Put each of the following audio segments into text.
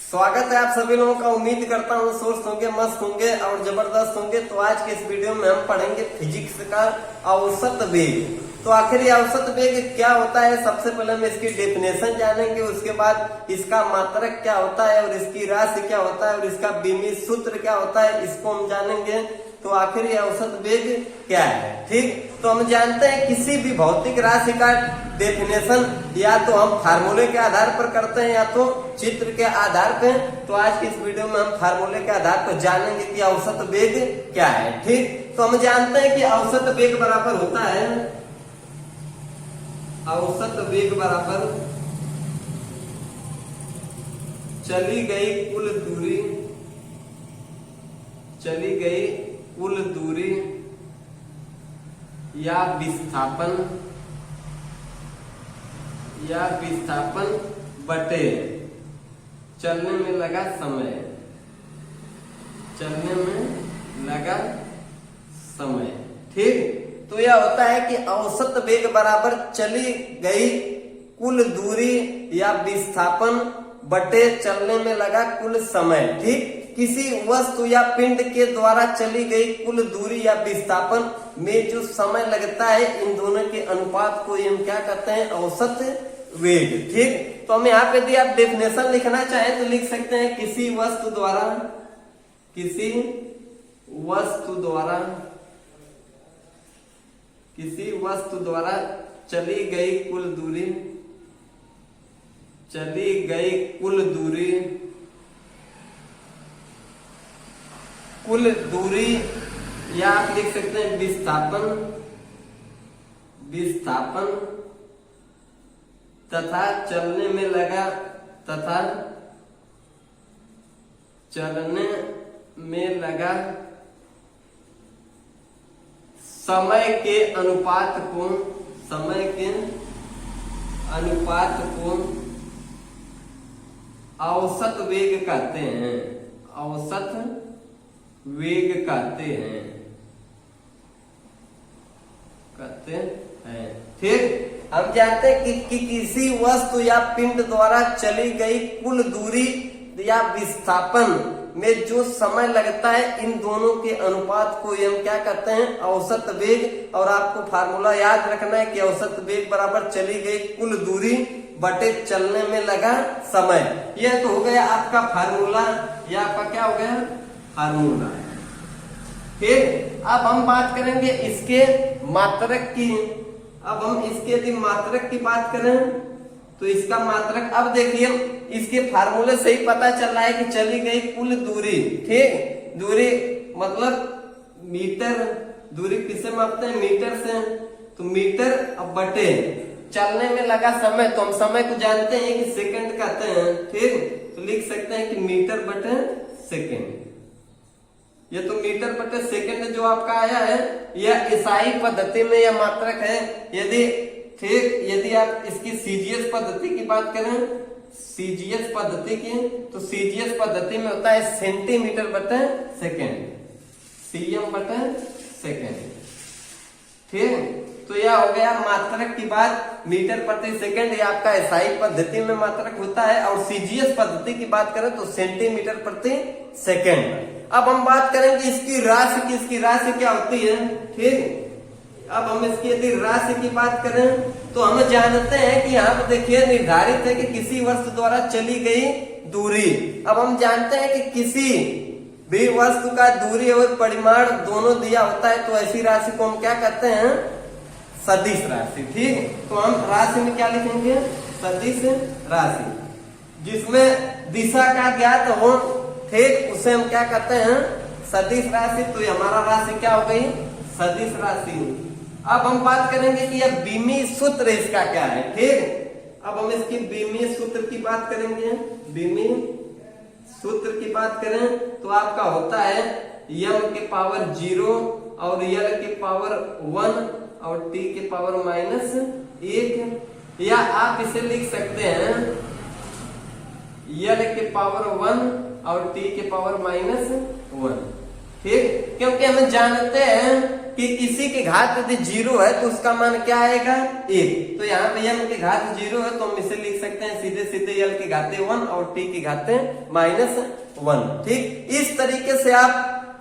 स्वागत है आप सभी लोगों का। उम्मीद करता हूँ स्वस्थ होंगे, मस्त होंगे और जबरदस्त होंगे। तो आज के इस वीडियो में हम पढ़ेंगे फिजिक्स का औसत वेग। तो आखिर ये औसत वेग क्या होता है, सबसे पहले हम इसकी डेफिनेशन जानेंगे, उसके बाद इसका मात्रक क्या होता है और इसकी राशि क्या होता है और इसका बीमी सूत्र क्या होता है, इसको हम जानेंगे। तो आखिर ये औसत वेग क्या है, ठीक। तो हम जानते हैं किसी भी भौतिक राशि का डेफिनेशन या तो हम फार्मूले के आधार पर करते हैं या तो चित्र के आधार पर। तो आज की इस वीडियो में हम फार्मूले के आधार पर जानेंगे कि औसत वेग क्या है, ठीक। तो हम जानते हैं कि औसत वेग बराबर होता है, औसत वेग बराबर चली गई कुल दूरी, चली गई कुल दूरी या विस्थापन बटे चलने में लगा समय, चलने में लगा समय, ठीक। तो यह होता है कि औसत वेग बराबर चली गई कुल दूरी या विस्थापन बटे चलने में लगा कुल समय, ठीक। किसी वस्तु या पिंड के द्वारा चली गई कुल दूरी या विस्थापन में जो समय लगता है, इन दोनों के अनुपात को हम क्या कहते हैं, औसत वेग, ठीक। तो हम यहाँ पे यदि आप डेफिनेशन लिखना चाहें तो लिख सकते हैं किसी वस्तु द्वारा चली गई कुल दूरी या आप लिख सकते हैं विस्थापन तथा चलने में लगा समय के अनुपात को औसत वेग कहते हैं, ठीक। हम जानते हैं कि किसी वस्तु या पिंड द्वारा चली गई कुल दूरी या विस्थापन में जो समय लगता है, इन दोनों के अनुपात को हम क्या कहते हैं, औसत वेग। और आपको फार्मूला याद रखना है कि औसत वेग बराबर चली गई कुल दूरी बटे चलने में लगा समय। यह तो हो गया आपका फार्मूला, यह आपका क्या हो गया, फार्मूला, ठीक। अब हम बात करेंगे इसके मात्रक की। अब हम इसके यदि मात्रक की बात करें तो इसका मात्रक, अब देखिए इसके फार्मूले से ही पता चल रहा है कि चली गई कुल दूरी, ठीक। दूरी मतलब मीटर, दूरी किससे मापते हैं, मीटर से। तो मीटर अब बटे चलने में लगा समय, तो हम समय को जानते हैं कि सेकंड कहते हैं, ठीक। तो लिख सकते हैं कि मीटर बटे सेकंड। ये तो मीटर बटे सेकंड जो आपका आया है, यह एसआई पद्धति में यह मात्रक है। यदि ठीक, यदि आप इसकी सीजीएस पद्धति की बात करें, सीजीएस पद्धति की, तो सीजीएस पद्धति में होता है सेंटीमीटर बटे सेकंड, सीएम बटे सेकंड, ठीक। तो यह हो गया मात्रक की बात, मीटर प्रति सेकंड, ये आपका एसआई पद्धति में मात्रक होता है। और सीजीएस पद्धति की बात करें तो सेंटीमीटर प्रति सेकंड। अब हम बात करेंगे इसकी राशि की, इसकी राशि क्या होती है, ठीक। अब हम इसकी यदि राशि की बात करें तो हम जानते हैं कि यहाँ पर देखिए निर्धारित है कि किसी वस्तु द्वारा चली गई दूरी। अब हम जानते हैं कि किसी भी वस्तु का दूरी और परिमाण दोनों दिया होता है, तो ऐसी राशि को हम क्या कहते हैं, सदिश राशि, ठीक। तो हम राशि में क्या लिखेंगे, सदिश राशि, जिसमें दिशा का ज्ञात हो, ठीक, उसे हम क्या कहते हैं, सदिश राशि। तो ये हमारा राशि क्या हो गई, सदिश राशि। अब हम बात करेंगे कि यह बीमी सूत्र इसका क्या है, ठीक। अब हम इसकी बीमी सूत्र की बात करेंगे। बीमी सूत्र की बात करें तो आपका होता है m के पावर 0 और l के पावर 1 और t के पावर -1, या आप इसे लिख सकते हैं l के पावर 1 और t के पावर -1, ठीक। क्योंकि हम जानते हैं कि किसी के घात यदि 0 है तो उसका मान क्या आएगा 1। तो यहाँ पे m के घात 0 है तो हम इसे लिख सकते हैं सीधे सीधे l के घाते 1 और t के घाते -1। ठीक, इस तरीके से आप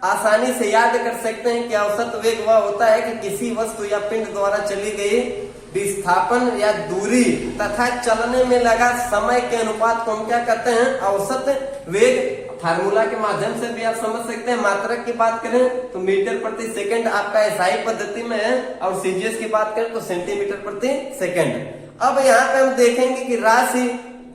आसानी से याद कर सकते हैं कि औसत वेग वह होता है कि किसी वस्तु या पिंड द्वारा चली गई विस्थापन या दूरी तथा चलने में लगा समय के अनुपात को हम क्या कहते हैं, औसत वेग। फार्मूला के माध्यम से भी आप समझ सकते हैं। मात्रक की बात करें तो मीटर प्रति सेकंड आपका एसआई पद्धति में है और सीजीएस की बात करें तो सेंटीमीटर प्रति सेकंड। अब यहाँ पे हम देखेंगे कि राशि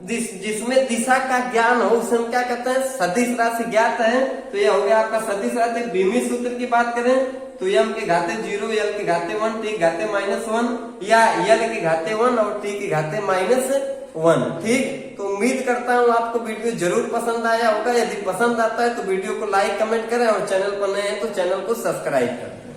जिसमें दिशा का ज्ञान हो उसे हम क्या कहते हैं, सदिश राशि ज्ञात है। तो ये हो गया आपका सदिश राशि। बीमी सूत्र की बात करें तो m के घाते 0, l के घाते 1, t के घाते -1 या l के घाते 1 और t के घाते -1। ठीक, तो उम्मीद करता हूँ आपको वीडियो जरूर पसंद आया होगा। यदि पसंद आता है तो वीडियो को लाइक कमेंट करें और चैनल पर नए हैं तो चैनल को सब्सक्राइब करें।